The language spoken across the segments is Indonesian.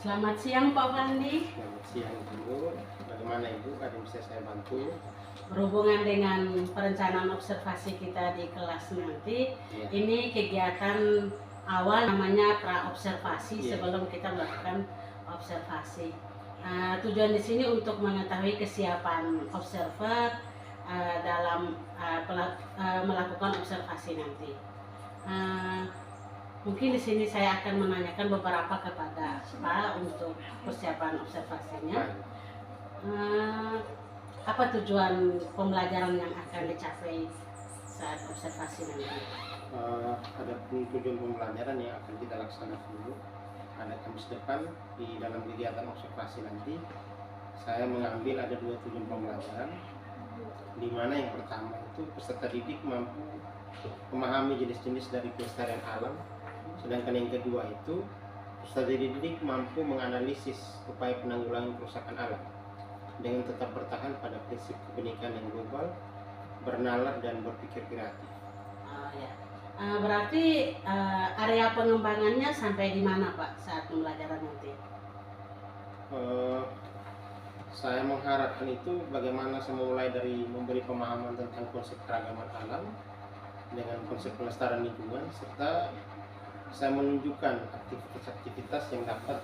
Selamat siang Pak Fandi. Selamat siang Ibu. Bagaimana Ibu? Ada yang bisa saya bantu? Berhubungan dengan perencanaan observasi kita di kelas nanti, Ya. ini kegiatan awal namanya pra-observasi Ya. sebelum kita melakukan observasi. Tujuan di sini untuk mengetahui kesiapan observer dalam melakukan observasi nanti. Mungkin di sini saya akan menanyakan beberapa kepada Pak untuk persiapan observasinya. Apa tujuan pembelajaran yang akan dicapai saat observasi nanti? Ada tujuan pembelajaran yang akan kita laksanakan dulu. Ada Kamis depan di dalam kegiatan observasi nanti. Saya mengambil ada 2 tujuan pembelajaran. Di mana yang pertama itu peserta didik mampu memahami jenis-jenis dari pelestarian alam. Sedangkan yang kedua itu peserta didik mampu menganalisis upaya penanggulangan kerusakan alam dengan tetap bertahan pada prinsip kebenekaan yang global, bernalar dan berpikir kreatif. Berarti area pengembangannya sampai di mana Pak saat pembelajaran nanti? Saya mengharapkan itu bagaimana saya mulai dari memberi pemahaman tentang konsep keragaman alam dengan konsep pelestarian lingkungan, serta saya menunjukkan aktivitas-aktivitas yang dapat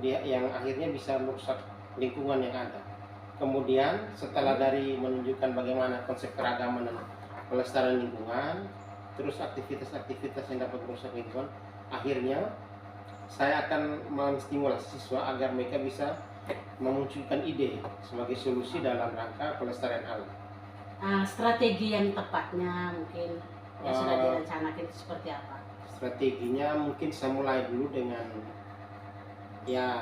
yang akhirnya bisa merusak lingkungan yang ada. Kemudian setelah dari menunjukkan bagaimana konsep keragaman dan pelestarian lingkungan, terus aktivitas-aktivitas yang dapat merusak lingkungan, akhirnya saya akan menstimulasi siswa agar mereka bisa memunculkan ide sebagai solusi dalam rangka pelestarian alam. Strategi yang tepatnya mungkin yang sudah direncanakan itu seperti apa? Strateginya mungkin saya mulai dulu dengan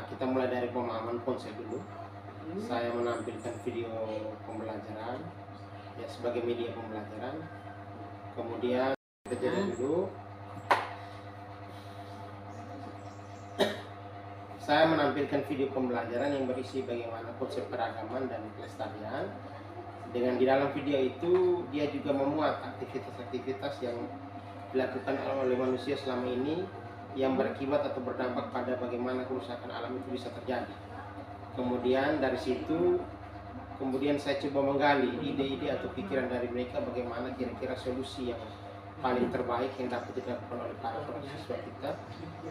kita mulai dari pemahaman konsep dulu. Saya menampilkan video pembelajaran sebagai media pembelajaran. Kemudian kita jeda dulu. Saya menampilkan video pembelajaran yang berisi bagaimana konsep keragaman dan pelestarian. Dengan di dalam video itu dia juga memuat aktivitas-aktivitas yang dilakukan oleh manusia selama ini yang berakibat atau berdampak pada bagaimana kerusakan alam itu bisa terjadi. Kemudian dari situ saya coba menggali ide-ide atau pikiran dari mereka bagaimana kira-kira solusi yang paling terbaik yang dapat dilakukan oleh para siswa kita,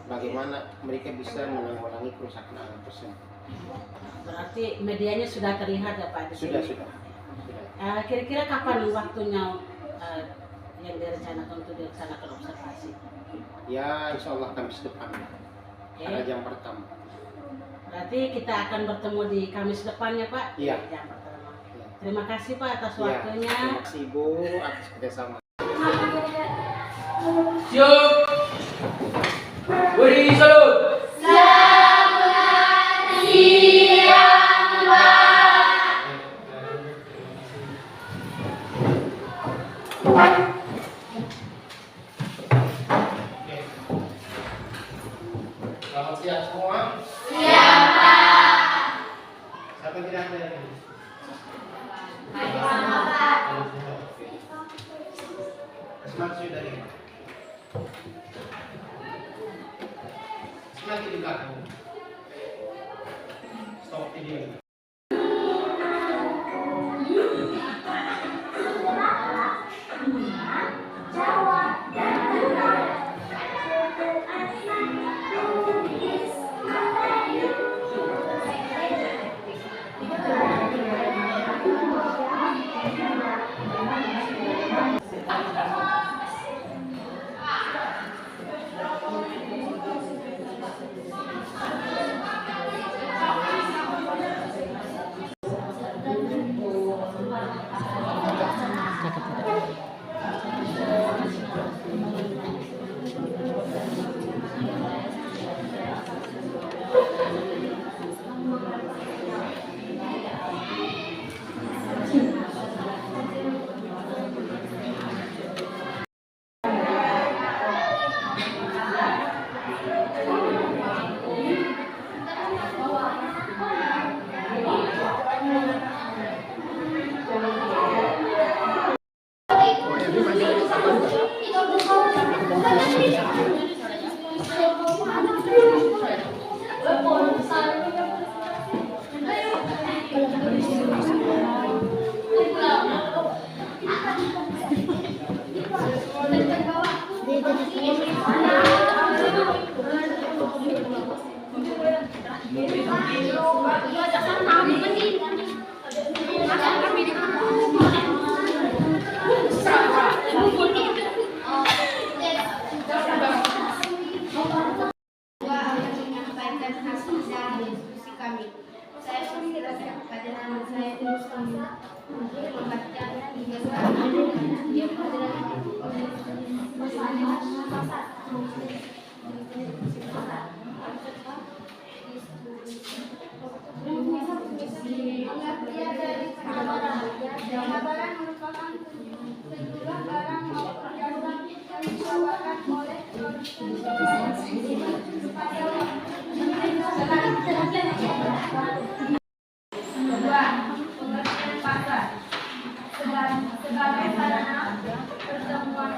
bagaimana mereka bisa menanggulangi kerusakan alam tersebut. Berarti medianya sudah terlihat ya Pak di sini? Sudah. Kira-kira kapan waktunya yang direncanakan untuk dilaksanakan observasi? Ya, insya Allah Kamis depan. Pada jam pertama. Berarti kita akan bertemu di Kamis depan ya Pak? Iya. Jam pertama. Ya. Terima kasih Pak atas waktunya. Terima kasih Ibu atas kerjasama. Siap. Beri salut. Selamat siang, Pak. Selamat siang semua. Siang, Pak. Siapa yang tidak ada? Sama, Pak. Semangat sudah ini. Semangat di belakang. Stop video. dan hasil dari diskusi kami. Saya pun tidak pada nama saya terus membacanya hingga sekarang. Dia Pengabaran merupakan sejumlah barang maupun jasa yang ditawarkan oleh kedua, pengertian pasar sebagai sarana pertemuan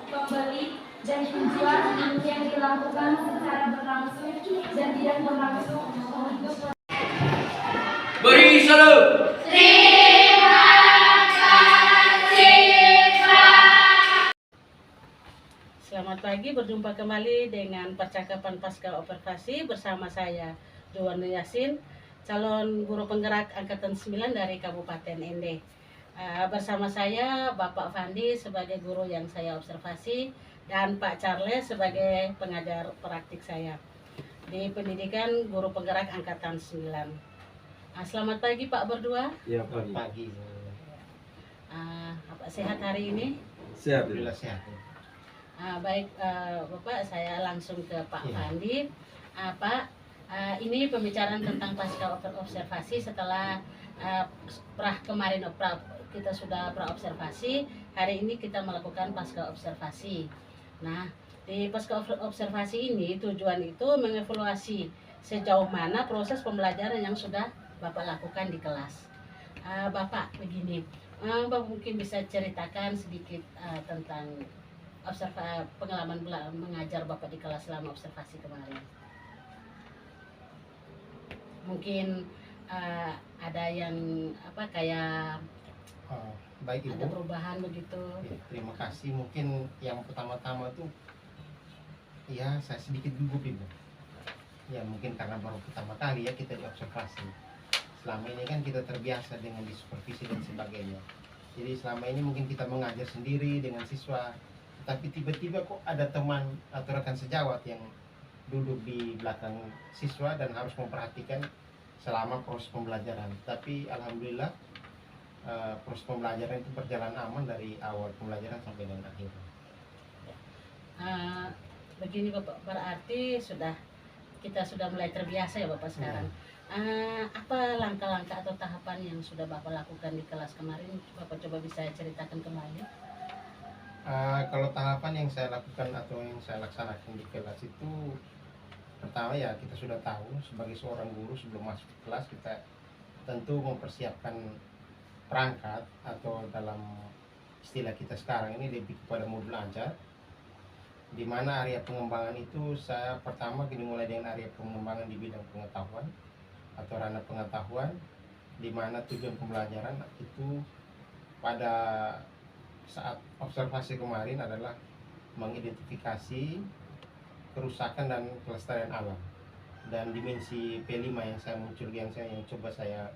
pembeli dan penjual yang dilakukan secara berlangsung dan tidak berlangsung untuk Beri salam. Selamat pagi, berjumpa kembali dengan percakapan pasca observasi bersama saya Joan Yasin, calon guru penggerak angkatan 9 dari Kabupaten Ende. Bersama saya Bapak Fandi sebagai guru yang saya observasi dan Pak Charles sebagai pengajar praktik saya di pendidikan guru penggerak angkatan 9. Selamat pagi Pak berdua. Ya, Pagi. Apa sehat hari ini? Siap. Alhamdulillah sehat. Baik Bapak, saya langsung ke Pak Iya. Fandi. Pak, ini pembicaraan tentang pasca observasi setelah kemarin kita sudah praobservasi. Hari ini kita melakukan pasca observasi. Nah, di pasca observasi ini tujuan itu mengevaluasi sejauh mana proses pembelajaran yang sudah Bapak lakukan di kelas. Bapak, begini, Bapak mungkin bisa ceritakan sedikit tentang pengalaman mengajar Bapak di kelas selama observasi kemarin. Mungkin ada yang kayak Baik ada Ibu. perubahan begitu. Ya, terima kasih. Mungkin yang pertama-tama itu ya saya sedikit gugup Ibu. Ya mungkin karena baru pertama kali ya kita diobservasi. Selama ini kan kita terbiasa dengan disupervisi dan sebagainya. Jadi selama ini mungkin kita mengajar sendiri dengan siswa, tapi tiba-tiba kok ada teman atau rekan sejawat yang duduk di belakang siswa dan harus memperhatikan selama proses pembelajaran. Tapi alhamdulillah proses pembelajaran itu berjalan aman dari awal pembelajaran sampai dengan akhir. Begini Bapak, berarti kita sudah mulai terbiasa ya Bapak sekarang. Apa langkah-langkah atau tahapan yang sudah Bapak lakukan di kelas kemarin? Bapak coba bisa ceritakan kembali. Kalau tahapan yang saya lakukan atau yang saya laksanakan di kelas itu, pertama ya kita sudah tahu sebagai seorang guru sebelum masuk ke kelas kita tentu mempersiapkan perangkat, atau dalam istilah kita sekarang ini lebih kepada modul ajar, di mana area pengembangan itu saya pertama dimulai dengan area pengembangan di bidang pengetahuan atau ranah pengetahuan, di mana tujuan pembelajaran itu pada saat observasi kemarin adalah mengidentifikasi kerusakan dan kelestarian alam. Dan dimensi P5 yang coba saya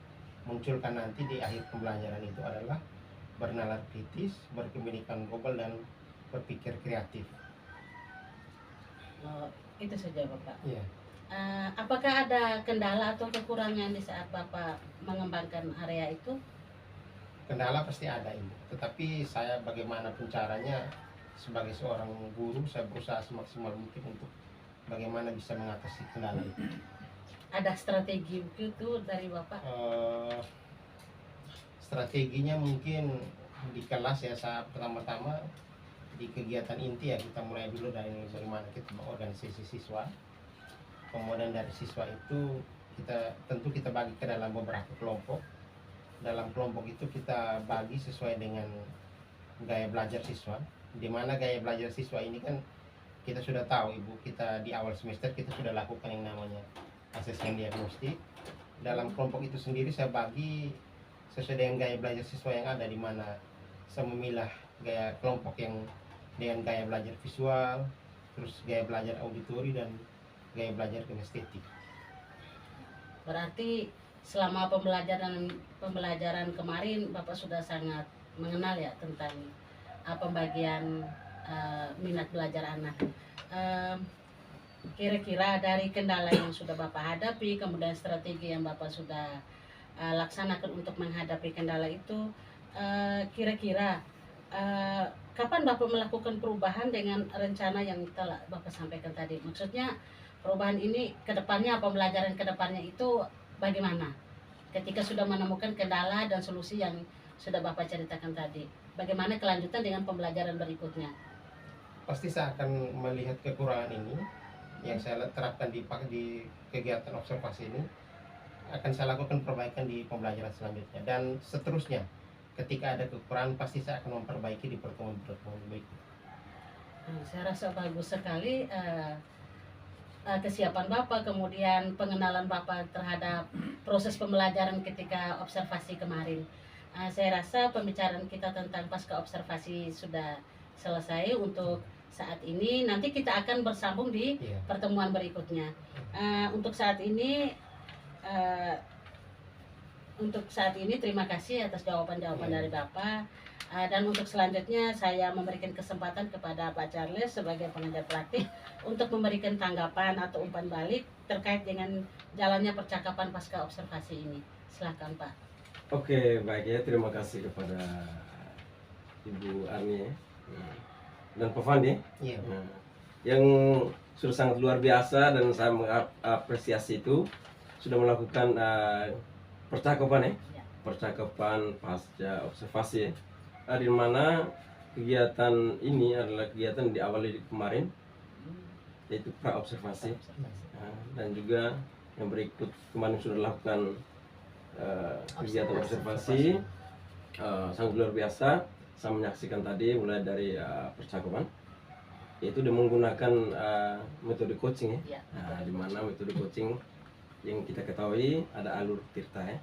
munculkan nanti di akhir pembelajaran itu adalah bernalar kritis, berkebinekaan global, dan berpikir kreatif. Itu saja Bapak. Iya. Apakah ada kendala atau kekurangan di saat Bapak mengembangkan area itu? Kendala pasti ada Ibu, tetapi saya bagaimanapun caranya sebagai seorang guru saya berusaha semaksimal mungkin untuk bagaimana bisa mengatasi kendala itu. Ada strategi itu dari Bapak? Strateginya mungkin di kelas ya, saat pertama-tama di kegiatan inti ya kita mulai dulu dari bagaimana kita mengorganisasi siswa. Kemudian dari siswa itu tentu kita bagi ke dalam beberapa kelompok. Dalam kelompok itu kita bagi sesuai dengan gaya belajar siswa, di mana gaya belajar siswa ini kan kita sudah tahu Ibu, kita di awal semester kita sudah lakukan yang namanya asesmen diagnostik. Dalam kelompok itu sendiri saya bagi sesuai dengan gaya belajar siswa yang ada, di mana saya memilah gaya kelompok yang dengan gaya belajar visual, terus gaya belajar auditori, dan gaya belajar kinestetik. Berarti selama pembelajaran kemarin Bapak sudah sangat mengenal ya tentang pembagian minat belajar anak. kira-kira dari kendala yang sudah Bapak hadapi, kemudian strategi yang Bapak sudah laksanakan untuk menghadapi kendala itu, kira-kira kapan Bapak melakukan perubahan dengan rencana yang telah Bapak sampaikan tadi? Maksudnya perubahan ini ke depannya, pembelajaran ke depannya itu bagaimana? Ketika sudah menemukan kendala dan solusi yang sudah Bapak ceritakan tadi, bagaimana kelanjutan dengan pembelajaran berikutnya? Pasti saya akan melihat kekurangan ini yang saya terapkan di kegiatan observasi ini, akan saya lakukan perbaikan di pembelajaran selanjutnya, dan seterusnya. Ketika ada kekurangan, pasti saya akan memperbaiki di pertemuan-pertemuan berikutnya. Saya rasa bagus sekali kesiapan Bapak, kemudian pengenalan Bapak terhadap proses pembelajaran ketika observasi kemarin. Saya rasa pembicaraan kita tentang pasca observasi sudah selesai untuk saat ini. Nanti kita akan bersambung di pertemuan berikutnya. Untuk saat ini terima kasih atas jawaban-jawaban dari Bapak. Dan untuk selanjutnya saya memberikan kesempatan kepada Pak Charles sebagai pengajar praktik untuk memberikan tanggapan atau umpan balik terkait dengan jalannya percakapan pasca observasi ini. Silakan Pak. Oke, baik ya, terima kasih kepada Ibu Arni dan Pak Fandi yang sudah sangat luar biasa, dan saya mengapresiasi itu sudah melakukan percakapan pasca observasi, di mana kegiatan ini adalah kegiatan diawali kemarin, yaitu pra observasi, dan juga yang berikut kemarin sudah lakukan kegiatan observasi sangat luar biasa. Saya menyaksikan tadi mulai dari percakapan, yaitu dia menggunakan metode coaching ya. Di mana metode coaching yang kita ketahui ada alur Tirta ya.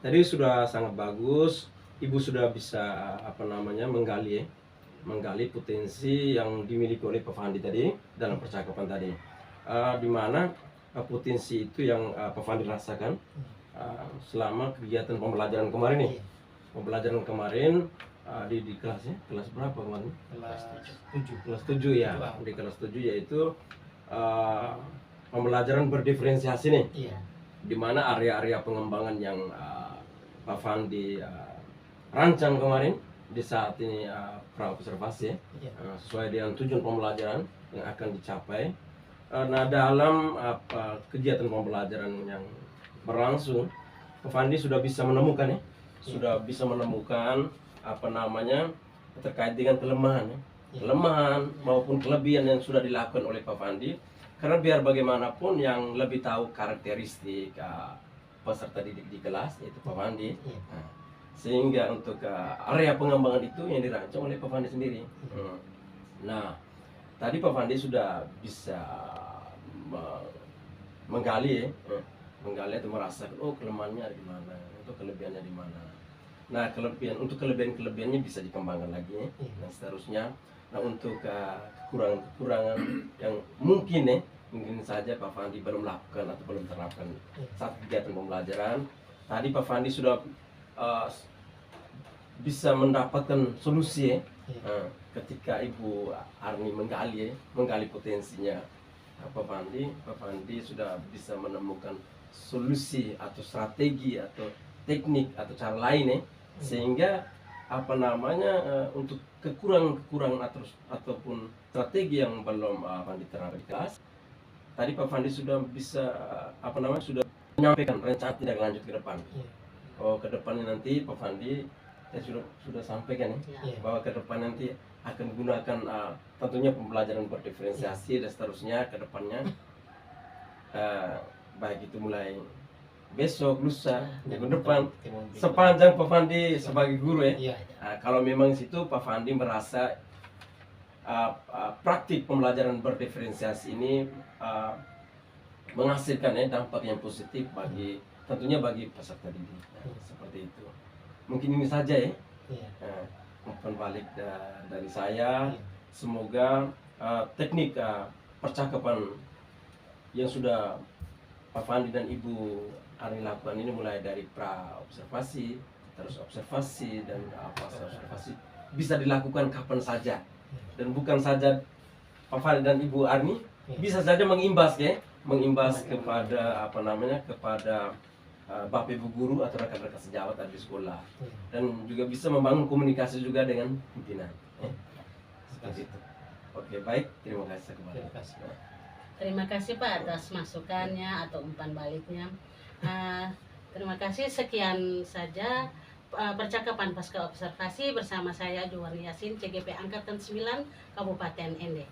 Tadi sudah sangat bagus. Ibu sudah bisa menggali potensi yang dimiliki oleh Pak Fandi tadi dalam percakapan tadi, di mana potensi itu yang Pak Fandi rasakan selama kegiatan pembelajaran kemarin nih. Pembelajaran kemarin di kelasnya, kelas berapa kemarin? Kelas 7 ya. Di kelas 7 yaitu pembelajaran berdiferensiasi nih. Di mana area-area pengembangan yang Pak Fandi rancang kemarin di saat ini pra observasi sesuai dengan tujuan pembelajaran yang akan dicapai. Nah, dalam kegiatan pembelajaran yang berlangsung, Pak Fandi sudah bisa menemukan terkait dengan kelemahan maupun kelebihan yang sudah dilakukan oleh Pak Fandi. Karena biar bagaimanapun yang lebih tahu karakteristik peserta didik di kelas yaitu Pak Fandi. Sehingga untuk area pengembangan itu yang dirancang oleh Pak Fandi sendiri. Nah, tadi Pak Fandi sudah bisa menggali atau merasakan kelemahannya di mana, untuk kelebihannya di mana. Nah, kelebihannya bisa dikembangkan lagi dan seterusnya. Nah, untuk kekurangan yang mungkin saja Pak Fandi belum lakukan atau belum terapkan saat kegiatan pembelajaran. Tadi Pak Fandi sudah bisa mendapatkan solusi ketika Ibu Arni menggali potensinya Pak Fandi sudah bisa menemukan solusi atau strategi atau teknik atau cara lain sehingga untuk kekurangan ataupun strategi yang belum Fandi terapkan di kelas. Tadi Pak Fandi sudah bisa sudah menyampaikan rencana tindak lanjut ke depan. Ke depannya nanti Pak Fandi sudah sampaikan bahwa ke depan nanti akan menggunakan tentunya pembelajaran berdiferensiasi dan seterusnya ke depannya, baik itu mulai besok, lusa, minggu depan, sepanjang Pak Fandi sebagai guru kalau memang situ Pak Fandi merasa praktik pembelajaran berdiferensiasi ini menghasilkan dampak yang positif tentunya bagi peserta didik. Seperti itu. Mungkin ini saja umpan balik dari saya. Semoga teknik percakapan yang sudah Pak Fandi dan Ibu Arni lakukan ini, mulai dari pra observasi, terus observasi dan pasca observasi, bisa dilakukan kapan saja, dan bukan saja Pak Fandi dan Ibu Arni, bisa saja mengimbas ya, mengimbas kepada apa namanya, kepada bapak ibu guru atau rekan-rekan sejawat di sekolah, dan juga bisa membangun komunikasi juga dengan pimpinan. Seperti itu. Oke, baik, terima kasih kepada. Terima kasih. Terima kasih Pak atas masukannya atau umpan baliknya. Terima kasih, sekian saja percakapan pasca observasi bersama saya Juwani Yasin, CGP Angkatan 9 Kabupaten Ende.